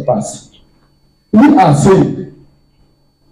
election passed. We are saying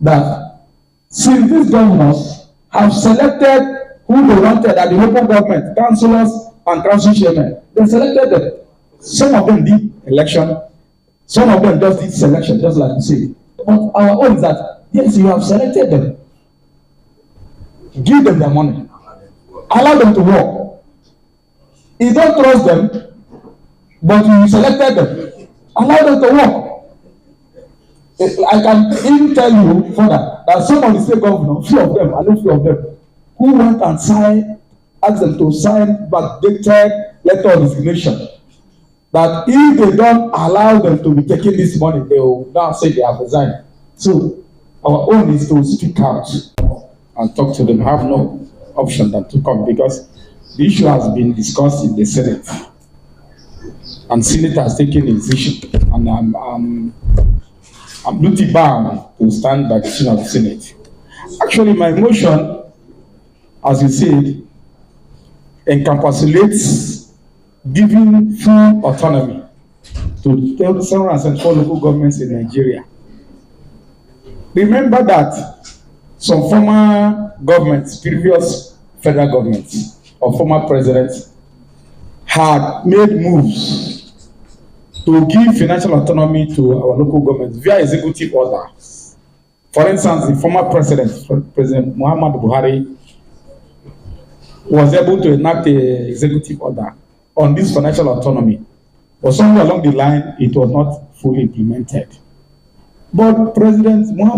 that since these governors have selected who they wanted at the local government, councillors and council chairmen, they selected them. Some of them did election, some of them just did selection, just like you say. But our own is that, yes, you have selected them. Give them their money. Allow them to work. You don't trust them, but you selected them. Allow them to work. I can even tell you further that some of the state governors, few of them, I know few of them, who went and signed, asked them to sign backdated letter of resignation, that if they don't allow them to be taking this money, they will now say they have resigned. So our own is to speak out and talk to them. Have no option than to come, because the issue has been discussed in the Senate, and Senate has taken a decision, and I'm duty bound to stand by the decision of the Senate. Actually, my motion, as you said, encapsulates giving full autonomy to 774 local governments in Nigeria. Remember that some former governments, previous federal governments, or former presidents had made moves to give financial autonomy to our local governments via executive order. For instance, the former president, President Muhammad Buhari, was able to enact an executive order on this financial autonomy, but somewhere along the line, it was not fully implemented. But President Bola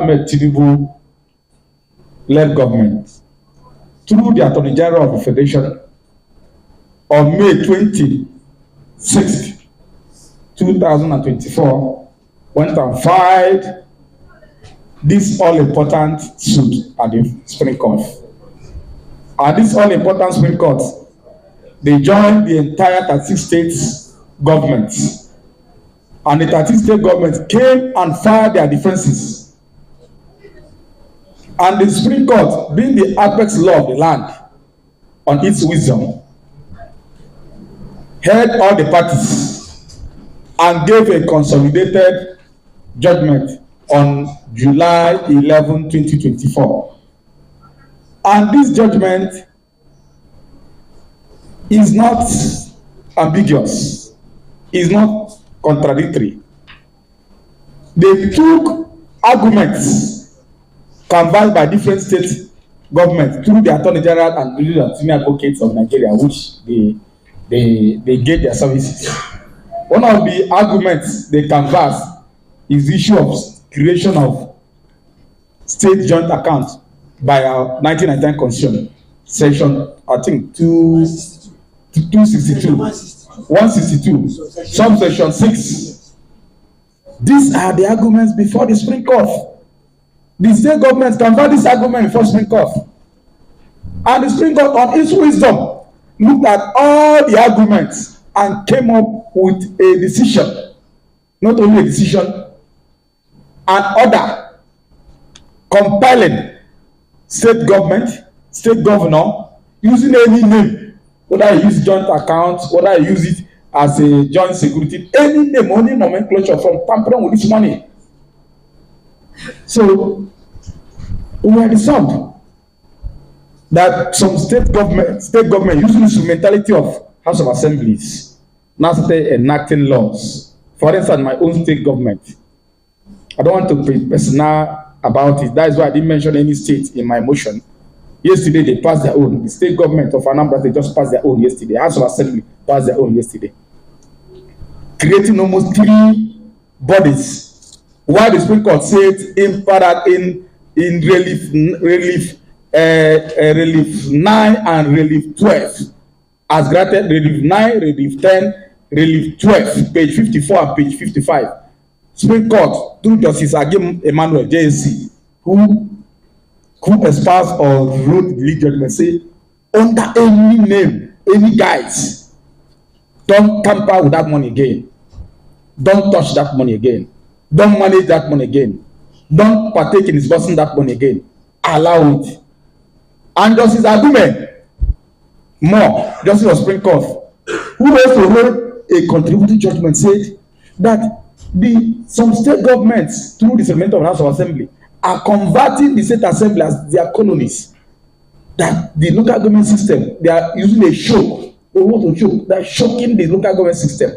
Ahmed Tinubu led government, through the Attorney General of the Federation, on May 26, 2024, went and filed this all-important suit at the Supreme Court. At this all-important Supreme Court, they joined the entire 36 states governments. And the 36 state governments came and filed their defenses. And the Supreme Court, being the apex law of the land, on its wisdom, heard all the parties and gave a consolidated judgment on July 11, 2024. And this judgment is not ambiguous, is not contradictory. They took arguments canvassed by different state governments through the Attorney General and the senior advocates of Nigeria, which they gave their services. One of the arguments they canvassed is the issue of creation of state joint accounts by our 1999 Constitution, section, I think, 262, 162, subsection 6. These are the arguments before the Supreme Court. The state governments canvassed this argument before the Supreme Court. And the Supreme Court, on its wisdom, looked at all the arguments and came up with a decision. Not only a decision, an order compelling state government, state governor, using any name, whether you use joint accounts, whether you use it as a joint security, any name, only nomenclature, from tampering with this money. So we were disarmed that some state government using this mentality of House of Assemblies now started enacting laws. For instance, my own state government. I don't want to be personal about it. That is why I didn't mention any state in my motion. Yesterday, they passed their own. The state government of Anambra, they just passed their own yesterday. House of Assembly passed their own yesterday. Creating almost 3 bodies. While the Supreme Court said in relief 9 and relief 12, as granted relief 9, relief 10, relief 12, page 54 and page 55. Supreme Court, through Justice Agim Emmanuel JSC, who espoused or wrote the legal judgment, say, under any name, any guise, don't tamper with that money again. Don't touch that money again. Don't manage that money again. Don't partake in disbursing that money again. Allow it. And Justice Agume, more, Justice of Supreme Court, who also wrote a contributing judgment said that some state governments through the Settlement of House of Assembly are converting the state assembly as their colonies. That the local government system, they are using a choke. They want to choke. They are choking the local government system.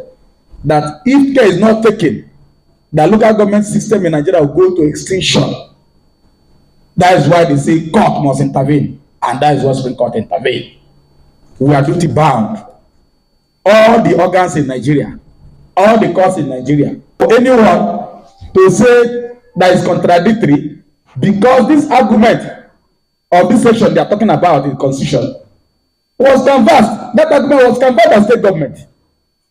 That if care is not taken, the local government system in Nigeria will go to extinction. That is why they say court must intervene, and that is what Supreme Court intervened. We are duty bound. All the organs in Nigeria, all the courts in Nigeria, for anyone to say that is contradictory, because this argument of this section they are talking about in the Constitution was canvassed. That argument was canvassed by state government.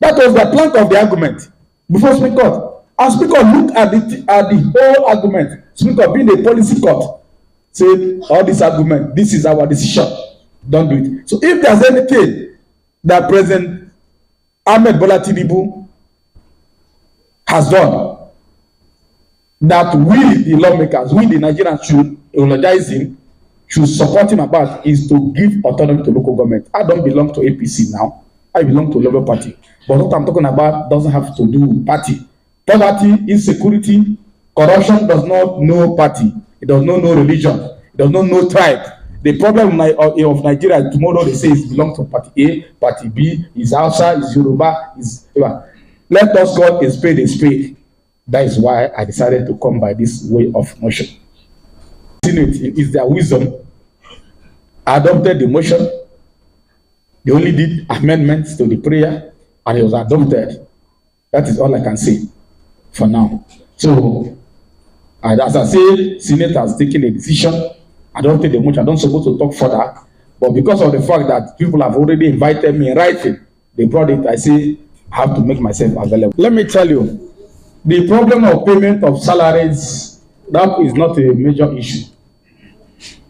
That was the plank of the argument before Supreme Court. And Supreme Court looked at the whole argument. Supreme Court being a policy court, say all this argument, this is our decision. Don't do it. So if there's anything that President Ahmed Bola Tinubu has done that we, the lawmakers, we, the Nigerians, should eulogize him, should support him about, is to give autonomy to local government. I don't belong to APC now. I belong to Labour Party. But what I'm talking about doesn't have to do with party. Poverty, insecurity, corruption does not know party. It does not know religion. It does not know tribe. The problem of Nigeria tomorrow they say it belongs to party A, party B, is Hausa, is Yoruba, is. Let us call a spade. That is why I decided to come by this way of motion. Senate, is their wisdom, adopted the motion. They only did amendments to the prayer, and it was adopted. That is all I can say for now. So, as I say, Senate has taken a decision. I don't take the motion. I don't supposed to talk further. But because of the fact that people have already invited me in writing, they brought it. I say I have to make myself available. Let me tell you, the problem of payment of salaries, that is not a major issue.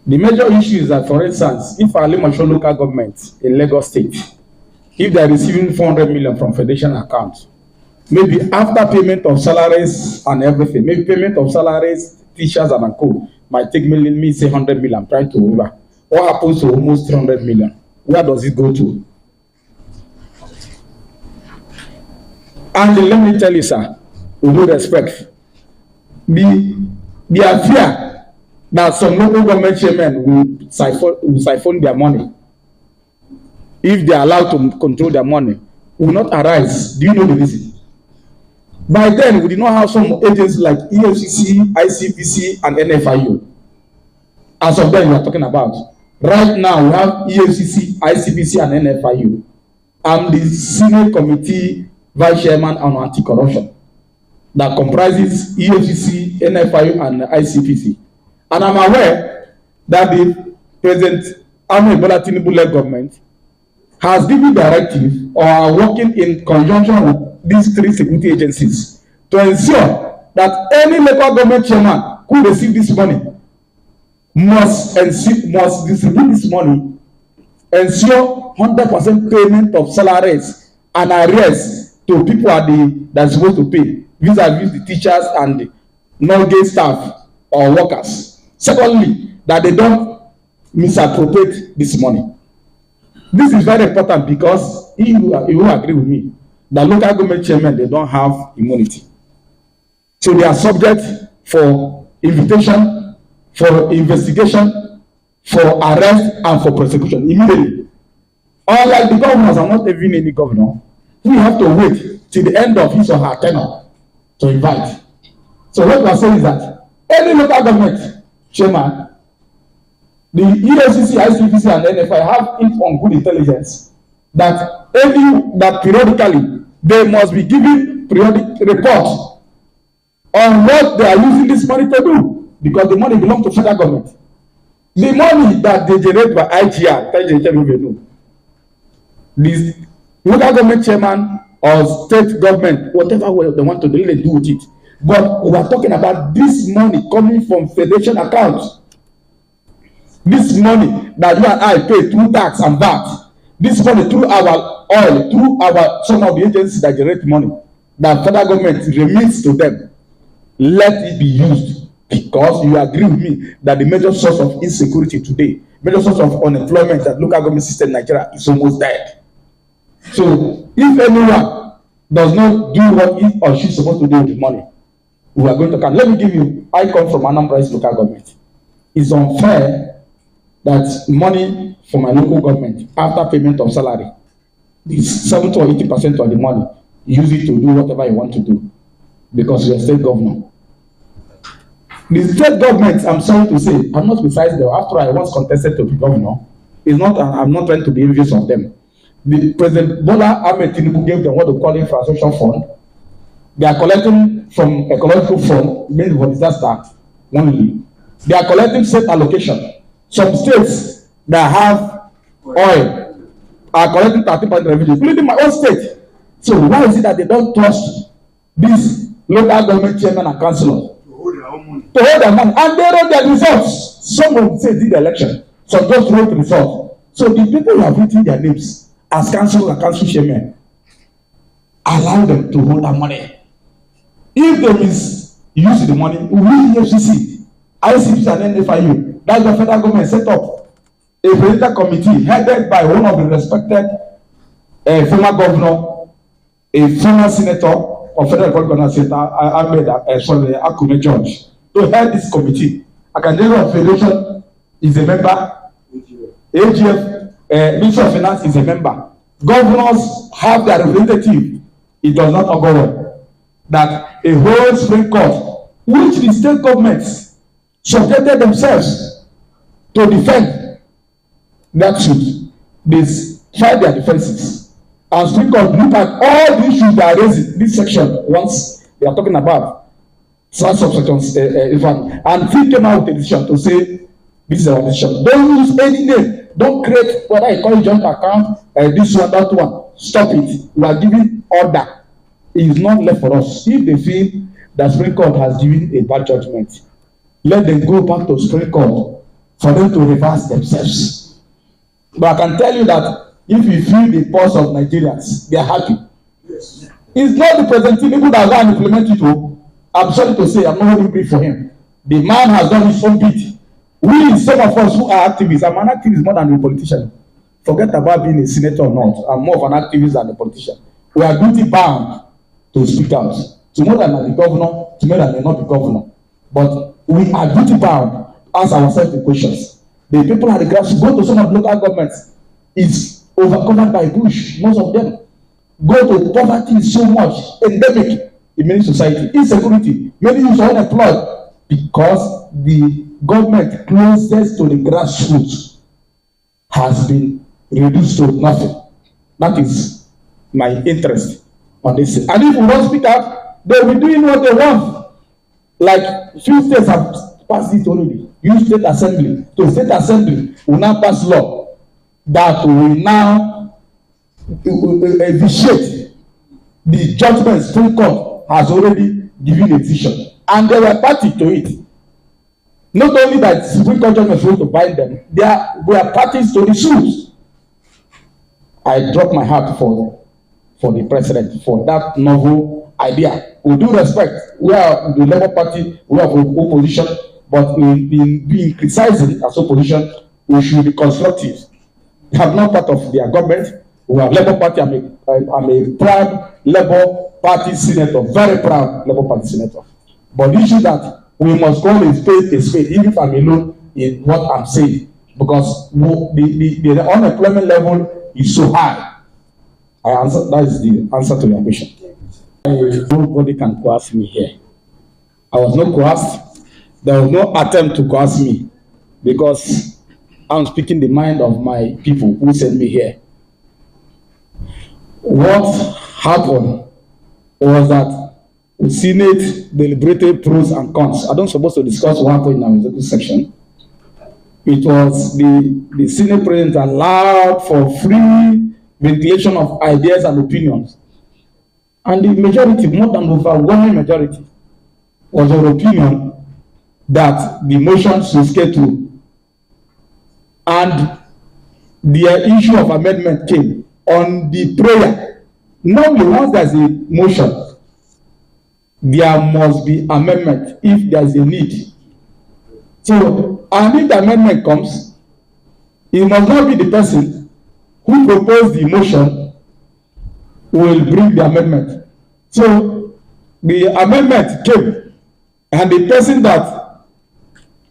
The major issue is that, for instance, if Alimasho local government in Lagos State, if they are receiving 400 million from Federation account, maybe after payment of salaries and everything, maybe payment of salaries, teachers and co, might take me say 100 million. I'm trying to remember. What happens to almost 300 million? Where does it go to? And let me tell you, sir, with due respect, the fear that some local government chairmen will siphon their money, if they are allowed to control their money, will not arise. Do you know the reason? By then, we did not have some agencies like EFCC, ICPC, and NFIU. As of then, we are talking about. Right now, we have EFCC, ICPC, and NFIU. I'm the Senate Committee Vice Chairman on Anti-Corruption that comprises EFCC, NFIU, and ICPC. And I'm aware that the President Ahmed Bola Tinubu-led government has given directive or are working in conjunction with these three security agencies to ensure that any local government chairman who receives this money must distribute this money, ensure 100% payment of salaries and arrears to people that are supposed to pay, vis-a-vis the teachers and the non-gate staff or workers. Secondly, that they don't misappropriate this money. This is very important because you will agree with me that local government chairmen, they don't have immunity. So they are subject for invitation, for investigation, for arrest, and for prosecution immediately. Unlike the governors are not even any governor, we have to wait till the end of his or her tenure to invite. So what we are saying is that any local government chairman, the EFCC, ICPC, and NFI have it on good intelligence that periodically they must be given periodic reports on what they are using this money to do, because the money belongs to federal government. The money that they generate by IGR, the local government chairman or state government, whatever way they want to really do with it. But we are talking about this money coming from federation accounts. This money that you and I pay through tax and VAT, this money through our oil, through some of the agencies that generate money, that federal government remits to them, let it be used, because you agree with me that the major source of insecurity today, major source of unemployment that local government system in Nigeria is almost dead. So if anyone does not do what he or she is supposed to do with the money, we are going to count. Let me give you, I come from Anambra local government. It's unfair that money for my local government, after payment of salary, is 70 or 80% of the money. Use it to do whatever you want to do because you're a state governor. The state government, I'm sorry to say, I'm not besides them. After I once contested to be governor, I'm not trying to be envious of them. The President Bola Ahmed Tinubu gave them what they call infrastructure fund. They are collecting from ecological fund, mainly for disaster only. They are collecting state allocation. Some states that have oil are collecting 30% revenue, including my own state. So why is it that they don't trust these local government chairmen and councillors to hold their money? And they wrote their results. Some of them say did the election, some just wrote the results. So the people who have written their names as councillors and council chairmen, allow them to hold their money. If they misuse the money, we EFCC, ICP and NFIU, that's the federal government set up a political committee headed by one of the respected former governor, a former senator of Federal Republic Senator Ahmed Akume George, to head this committee. Academic Federation is a member, AGF, Ministry of Finance is a member. Governors have their representative. It does not augur well that a whole Supreme Court, which the state governments subjected themselves to defend that suit, they tried their defenses. And Supreme Court look at all the issues that are raised in this section once they are talking about such subsections, and he came out with a decision to say this is our decision. Don't use any name. Don't create whether I call it joint account, this one, that one. Stop it. We are giving order. It is not left for us. If they feel that Supreme Court has given a bad judgment, let them go back to Supreme Court for them to reverse themselves. But I can tell you that if you feel the pulse of Nigerians, they are happy. Yes. It's not the President Tinubu that will implement it. I'm sorry to say, I'm not holding brief for him. The man has done his own bit. We, some of us who are activists, I'm an activist more than a politician. Forget about being a senator or not. I'm more of an activist than a politician. We are duty bound to speak out. Tomorrow I might be governor, tomorrow I may not be governor. But we are duty bound to ask ourselves the questions. The people at the grassroots, go to some of the local governments, is overcovered by bush, most of them. Go to poverty is so much endemic in many society. Insecurity, many youths are unemployed because the government closest to the grassroots has been reduced to nothing. That is my interest on this. And if we don't speak out, they will be doing what they want. Like few states have passed it already. Use state assembly. So state assembly will now pass law that will now vitiate the judgment Supreme Court has already given a decision. And they were party to it. Not only that Supreme Court judgment is going to bind them, they are parties to the suit. I drop my heart for the president for that novel idea. With due respect, we are the Labour Party, we have opposition, but in being criticizing as opposition, we should be constructive. We have not part of their government. We have Labour Party. I'm a proud Labour Party senator, very proud Labour Party senator. But the issue that we must call a spade, even if I'm alone in what I'm saying, because the unemployment level is so high. That is the answer to your question. Nobody can coerce me here. I was not coerced. There was no attempt to coerce me because I'm speaking the mind of my people who sent me here. What happened was that the Senate deliberated pros and cons. I don't suppose to discuss what happened in our executive section. It was the Senate President allowed for free ventilation of ideas and opinions. And the majority, more than overwhelming majority, was of opinion that the motion should scale through. And the issue of amendment came on the prayer. Normally, once there's a motion, there must be amendment if there's a need. So, and if the amendment comes, it must not be the person who proposed the motion will bring the amendment. So the amendment came, and the person that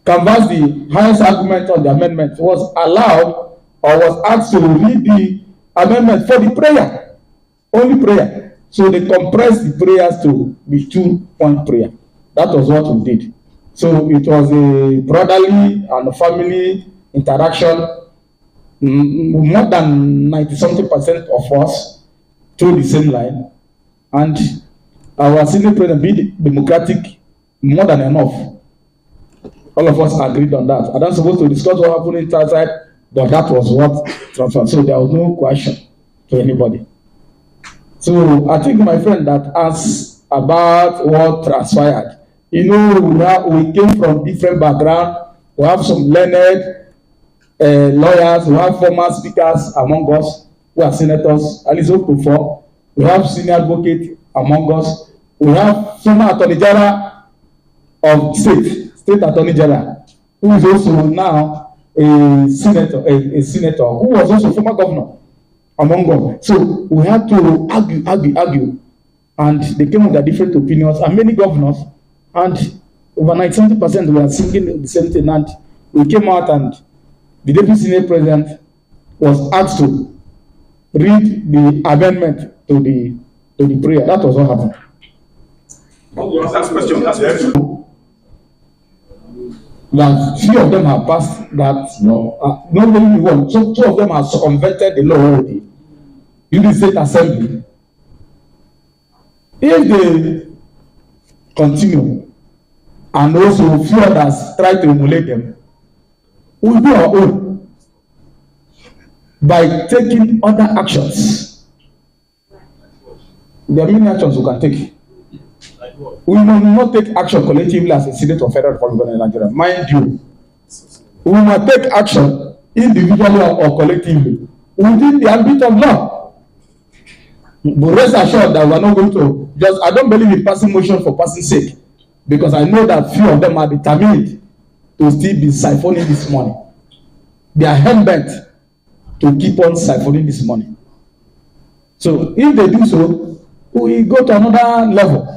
canvassed the highest argument on the amendment was allowed or was asked to read the amendment for the prayer, only prayer. So they compressed the prayers to be 2-point prayer. That was what we did. So it was a brotherly and a family interaction. More than 90-something% of us told the same line, and our senior president, being democratic, more than enough. All of us agreed on that. I don't supposed to discuss what happened inside, but that was what transferred. So there was no question to anybody. So I think my friend that asked about what transpired. You know, we came from different backgrounds. We have some learned lawyers, we have former speakers among us who are senators, at least up to 4. We have senior advocates among us. We have former attorney general of state attorney general, who is also now a senator who was also former governor among us. So we had to argue, and they came with their different opinions, and many governors, and over 90% were singing the same thing, and we came out, and the deputy senate president was asked to read the amendment to the prayer. That was what happened. Last question. That few of them have passed that. Not only one. So 2 of them have circumvented the law already in the state assembly. If they continue, and also few others try to emulate them, we will do our own by taking other actions. There are many actions we can take. We will not take action collectively as a Senate of Federal Republic of Nigeria. Mind you, we must take action individually or collectively within the ambit of law. But rest assured that we are not going to just, I don't believe in passing motion for passing sake, because I know that few of them are determined to still be siphoning this money. They are hell-bent to keep on siphoning this money. So if they do so, we go to another level.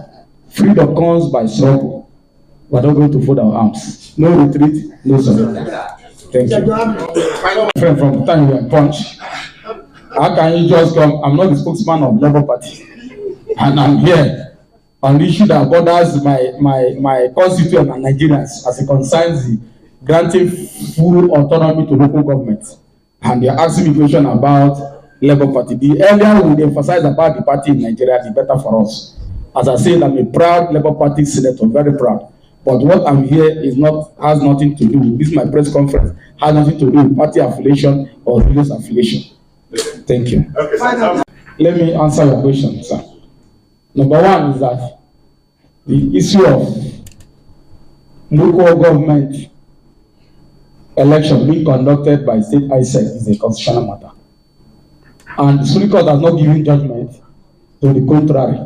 Freedom comes by struggle. We are not going to fold our arms. No retreat, no surrender. Thank you. Friend, from the time you were punched, how can you just come? I'm not the spokesman of Labour Party, and I'm here on the issue that borders my constituents and Nigerians as it concerns the granting full autonomy to local government. And they're asking me question about Labour Party. The earlier we emphasize about the party in Nigeria, the better for us. As I said, I'm a proud Labour Party senator, very proud. But what I'm here has nothing to do. This is my press conference. Has nothing to do with party affiliation or religious affiliation. Thank you. Okay, let me answer your question, sir. Number one is that the issue of local government election being conducted by state ISEC is a constitutional matter. And the Supreme Court has not given judgment to the contrary.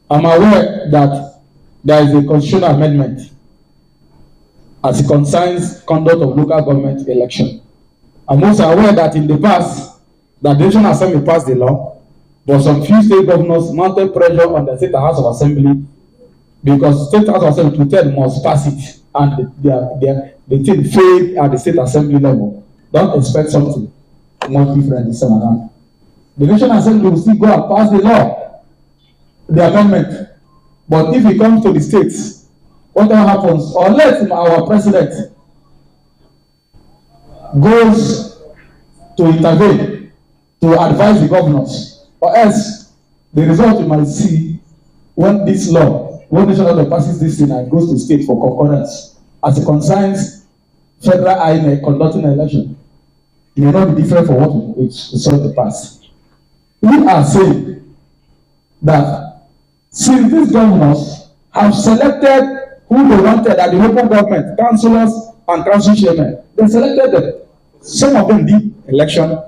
I'm aware that there is a constitutional amendment as it concerns conduct of local government election. I'm also aware that in the past, the National Assembly passed the law, but some few state governors mounted pressure on the State House of Assembly because State House of Assembly to tell must pass it, and the thing failed at the State Assembly level. Don't expect something much different this time around. The National Assembly will still go and pass the law, the amendment. But if it comes to the states, whatever happens, unless our president goes to intervene to advise the governors, or else the result you might see when this law, when national law passes this thing and goes to state for concurrence, as it concerns federal INEC conducting an election, it may not be different from what we saw in the past. We are saying that since these governors have selected who they wanted at the local government, councillors and council chairmen, they selected them. Some of them did election,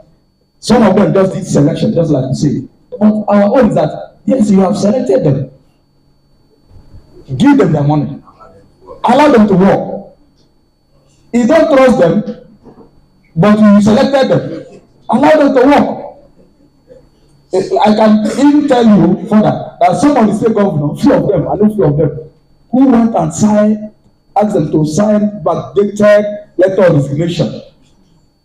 some of them just did selection, just like you say. But our own is that, yes, you have selected them. Give them their money. Allow them to work. You don't trust them, but you selected them. Allow them to work. I can even tell you further that some of the state governors, few of them, I know few of them, who went and signed, asked them to sign backdated letter of resignation.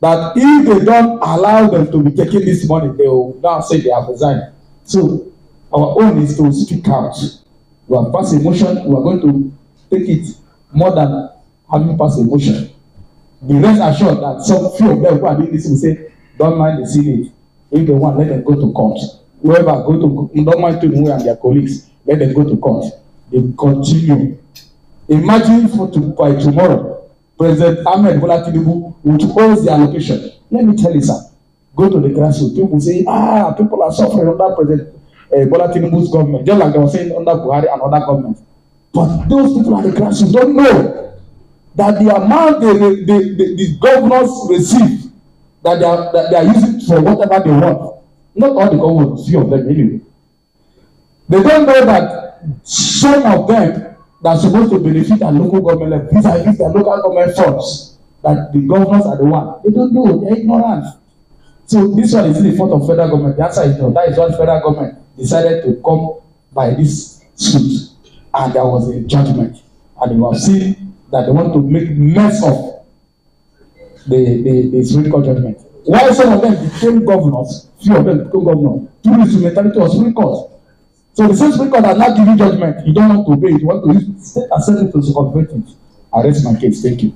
That if they don't allow them to be taking this money, they will now say they have resigned. So our own is to speak out. We have passed a motion, we are going to take it more than having passed a motion. Be rest assured that some few of them who are doing this will say, don't mind the Senate. If they want, let them go to court. Whoever go to, don't mind Tinubu and their colleagues, let them go to court. They continue. Imagine by tomorrow, President Ahmed Bola Tinubu would hold the allocation. Let me tell you, sir, go to the grassroots. People say, people are suffering under President Bola Tinubu's government, just like they were saying under Buhari and other governments. But those people at the grassroots don't know that the amount the governors receive, that they are using for whatever they want. Not all the governors, few of them anyway. They don't know that some of them that are supposed to benefit at local government, these are their local government funds, that the governors are the one. They don't know, they're ignorant. So this one is the fault of federal government. The answer is no. That is why federal government decided to come by this suit. And there was a judgment. And you have seen that they want to make mess of the Supreme Court judgment. Why some of them became governors, few of them became governors, through the instrumentality of Supreme Court. So the same Supreme Court has not given judgment. You don't want to obey it. You want to use state assembly to circumvent it. I rest my case. Thank you.